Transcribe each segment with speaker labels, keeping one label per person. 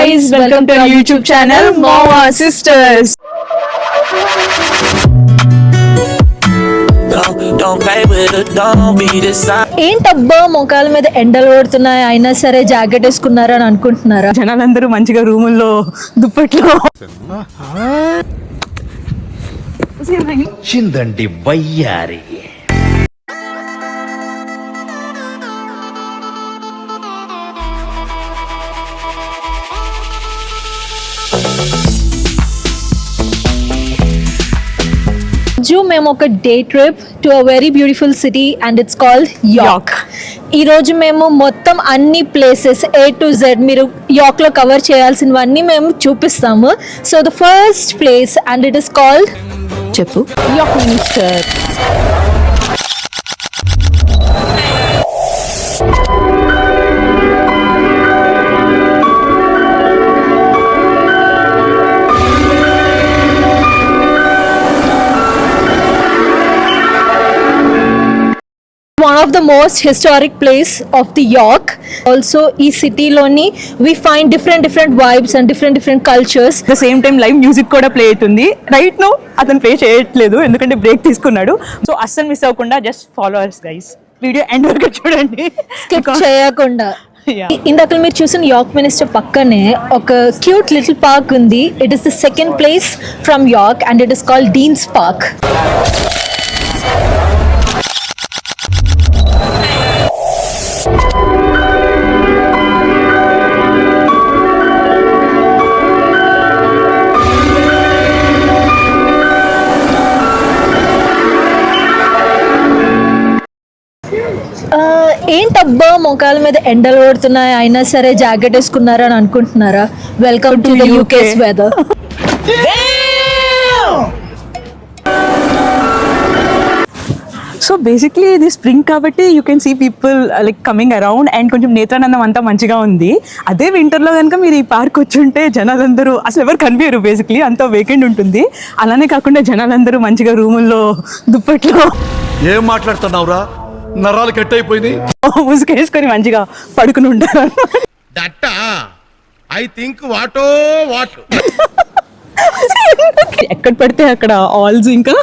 Speaker 1: guys, welcome to our YouTube channel Mama Sisters.
Speaker 2: Don't play with it, don't be this side.
Speaker 1: ఏంటబ్బా మొకాల మీద ఎండలు పడుతున్నాయి అయినా సరే జాకెట్ వేసుకున్నారని అనుకుంటున్నారా?
Speaker 3: జనాలందరూ మంచిగా రూముల్లో దుప్పట్లో
Speaker 4: చిందండి వయ్యారి.
Speaker 1: మేము ఒక day trip to a very beautiful city and it's called York. ఈ రోజు మేము మొత్తం అన్ని ప్లేసెస్ A to Z మీరు యార్క్ లో కవర్ చేయాల్సినవన్నీ మేము చూపిస్తాము. So the first place and it is called
Speaker 3: చెప్పు
Speaker 1: York Minster. One of the most historic place of the York. Also, ఈ సిటీలోని we find different vibes and different cultures.
Speaker 3: The same time live music కూడా play అవుతుంది. Right no అతను play చేయట్లేదు ఎందుకంటే break తీసుకున్నాడు. So అస్సలు మిస్ అవ్వకుండా just follow hours guys. Video end వరకు చూడండి
Speaker 1: స్కిప్ చేయకుండా. ఇందాక మీరు చూసిన యార్క్ మినిస్టర్ పక్కనే ఒక క్యూట్ లిటిల్ పార్క్ ఉంది. It is the second place from York and it is called deans park. ఏంటబ్బా మొకాల మీద ఎండలు పడుతున్నాయి అయినా సరే జాకెట్ వేసుకున్నారని అనుకుంటున్నారా? Welcome to the UK's weather.
Speaker 3: So basically ఇది స్ప్రింగ్ కాబట్టి you can see people like coming around and కొంచెం నేత్రానందం అంతా మంచిగా ఉంది. అదే వింటర్లో కనుక మీరు ఈ పార్క్ వచ్చి ఉంటే జనాలందరూ అసలు ఎవరు కనిపించరు, బేసిక్లీ అంతా వేకెంట్ ఉంటుంది. అలానే కాకుండా జనాలందరూ మంచిగా రూముల్లో దుప్పట్లో
Speaker 5: ఏం మాట్లాడుతున్నావురా, నరాలు కట్ అయిపోయింది,
Speaker 3: ఉసుకేసుకొని మంచిగా పడుకుని ఉంటారు. ఎక్కడ పడితే అక్కడ ఆల్స్ ఇంకా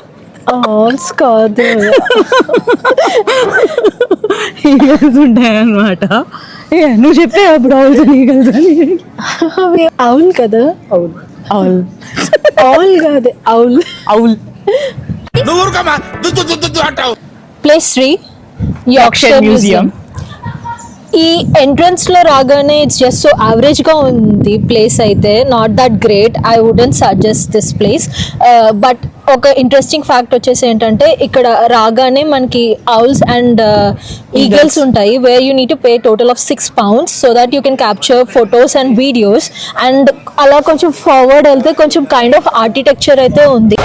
Speaker 1: ఆల్స్ కాదు
Speaker 3: ఈగల్స్ ఉంటాయన్నమాట. నువ్వు చెప్పే అప్పుడు ఆల్స్ ఈగల్స్ అని.
Speaker 1: అవును కదా,
Speaker 3: అవును ఆల్
Speaker 1: ఆల్ కాదు owl
Speaker 3: owl.
Speaker 1: Place 3 Yorkshire museum. ఈ ఎంట్రన్స్ లో రాగానే ఇట్స్ జస్ట్ సో యావరేజ్ గా ఉంది ప్లేస్ అయితే, not that great. I wouldn't suggest this place. But ఒక ఇంట్రెస్టింగ్ ఫ్యాక్ట్ వచ్చేసి ఏంటంటే ఇక్కడ రాగానే మనకి ఔల్స్ అండ్ ఈగల్స్ ఉంటాయి, where you need to pay total of £6 so that you can capture photos and videos. And అలా కొంచెం ఫార్వర్డ్ వెళ్తే కొంచెం కైండ్ ఆఫ్ ఆర్కిటెక్చర్ అయితే ఉంది.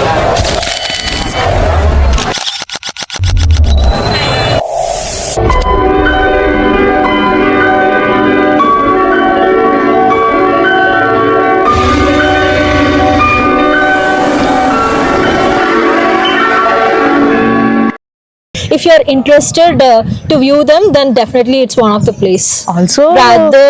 Speaker 1: If you are interested to view them, then definitely it's one of the place.
Speaker 3: Also,
Speaker 1: rather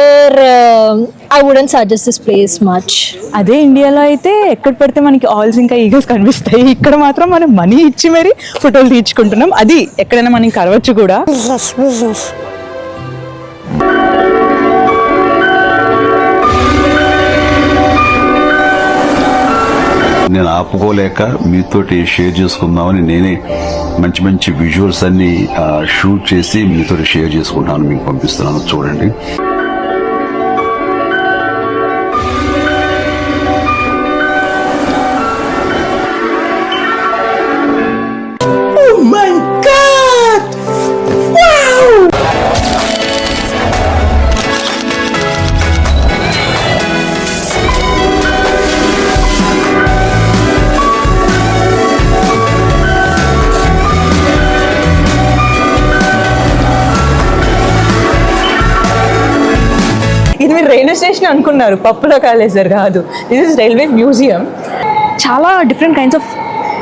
Speaker 1: I wouldn't suggest this place much.
Speaker 3: అదే ఇండియాలో అయితే ఎక్కడ పడితే మనకి ఆల్స్ ఇంకా ఈగల్స్ కనిపిస్తాయి. ఇక్కడ మాత్రం మనం మనీ ఇచ్చి మరి ఫోటోలు తీర్చుకుంటున్నాం. అది ఎక్కడైనా మనం కలవచ్చు కూడా.
Speaker 6: నేను ఆపుకోలేక మీతోటి షేర్ చేసుకుందామని నేనే మంచి మంచి విజువల్స్ అన్ని షూట్ చేసి మీతో షేర్ చేసుకుంటాను, మీకు పంపిస్తున్నాను చూడండి.
Speaker 3: ఇది మీరు రైల్వే స్టేషన్ అనుకున్నారు, పప్పులో కాలేసారు కాదు. This is railway museum. చాలా డిఫరెంట్ కైండ్స్ ఆఫ్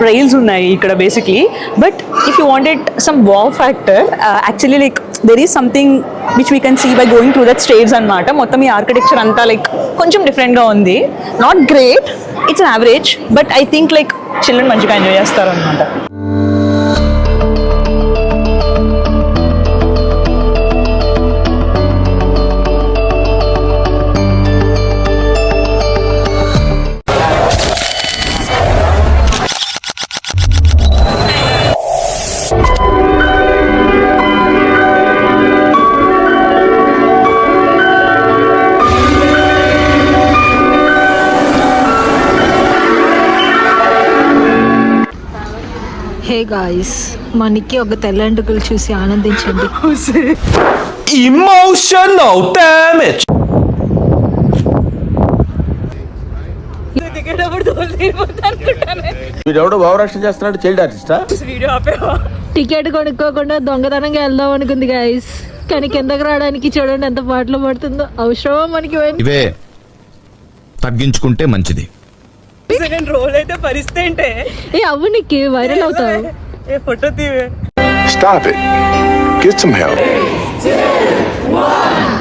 Speaker 3: రైల్స్ ఉన్నాయి ఇక్కడ basically. But if you wanted some wow factor, actually like there is something which we can see by going through that states అనమాట. మొత్తం ఈ ఆర్కిటెక్చర్ అంతా like కొంచెం డిఫరెంట్గా ఉంది. Not great, it's an average, but I think like children మంచిగా enjoy చేస్తారు అనమాట.
Speaker 1: హే గాయ్స్, మనకి ఒక తెల్లంటుకలు చూసి ఆనందించండి.
Speaker 5: Emotional damage.
Speaker 7: వీడెవడో భావరక్షణ చేస్తున్నాడు, చైల్డ్ ఆర్టిస్టా?
Speaker 1: టికెట్ కొనుక్కోకుండా దొంగతనంగా వెళ్దాం అనుకుంది గాయస్, కానీ కిందకి రావడానికి చూడండి ఎంత పాటలు పడుతుందో. అవసరమా మనకి?
Speaker 8: ఇవే తగ్గించుకుంటే మంచిది.
Speaker 3: రోల్ అయితే పరిస్థితి
Speaker 1: ఏ అవ్వు, నీకు వైరల్ అవుతావు.
Speaker 3: ఏ photo తీవే.
Speaker 9: Stop it. Get some help.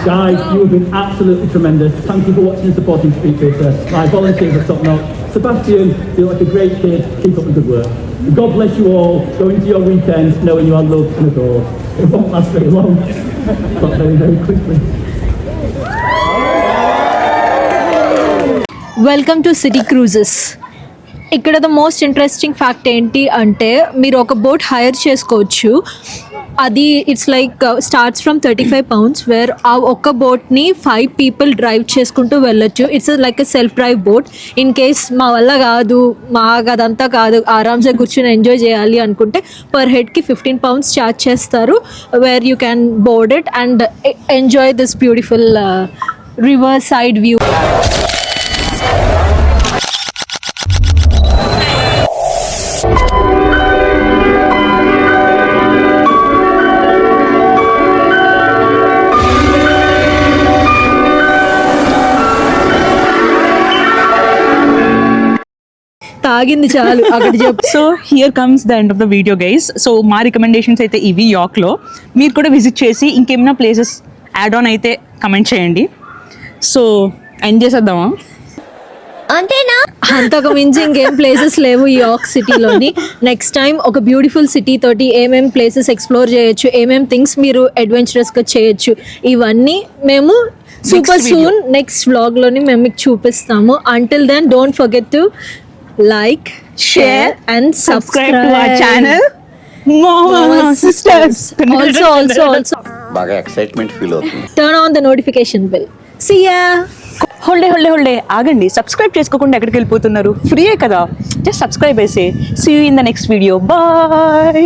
Speaker 10: Guys, you have been absolutely tremendous. Thank you for watching and supporting Street Theatre. My volunteers are top notch. Sebastian, you're like a great kid. Keep up the good work. God bless you all. Go into your weekend knowing you are loved and adored. It won't last very long, but very, very quickly.
Speaker 1: Welcome to city క్రూజెస్. ఇక్కడ the most interesting fact ఏంటి అంటే, మీరు ఒక boat hire చేసుకోవచ్చు. అది it's like starts from 35 pounds, where ఆ ఒక్క బోట్ని 5 people డ్రైవ్ చేసుకుంటూ వెళ్ళొచ్చు. It's like a self drive boat. In case మా వల్ల కాదు, మాకు అదంతా కాదు, ఆరామ్సే కూర్చొని ఎంజాయ్ చేయాలి అనుకుంటే పర్ హెడ్కి 15 pounds ఛార్జ్ చేస్తారు, where you can board it and enjoy this beautiful river side view. తాగింది చాలు అక్కడ చెప్పు.
Speaker 3: So here comes the end of the video guys. So మా రికమెండేషన్స్ అయితే ఇవి యార్క్లో. మీరు కూడా విజిట్ చేసి ఇంకేమైనా ప్లేసెస్ యాడ్ ఆన్ అయితే కమెంట్ చేయండి. సో ఎండ్ చేసేద్దామా?
Speaker 1: అంతేనా? అంతకు మించి ఇంకేం ప్లేసెస్ లేవు ఈ యార్క్ సిటీలోని. నెక్స్ట్ టైం ఒక బ్యూటిఫుల్ సిటీ తోటి ఏమేం ప్లేసెస్ ఎక్స్ప్లోర్ చేయొచ్చు, ఏమేం థింగ్స్ మీరు అడ్వెంచరస్గా చేయొచ్చు, ఇవన్నీ మేము సూపర్ సూన్ నెక్స్ట్ వ్లాగ్లోని మేము మీకు చూపిస్తాము. Until then don't forget to like, share and subscribe to our channel.
Speaker 3: Mama sisters.
Speaker 1: Also
Speaker 7: బాగా ఎక్సైట్మెంట్ ఫీల్ అవుతుంది.
Speaker 1: turn on the notification bell. See ya.
Speaker 3: హోల్డే ఆగండి. సబ్స్క్రైబ్ చేసుకోకుండా ఎక్కడికి వెళ్ళిపోతున్నారు? ఫ్రీయే కదా, జస్ట్ సబ్స్క్రైబ్ చేసి. See you in the next video. Bye.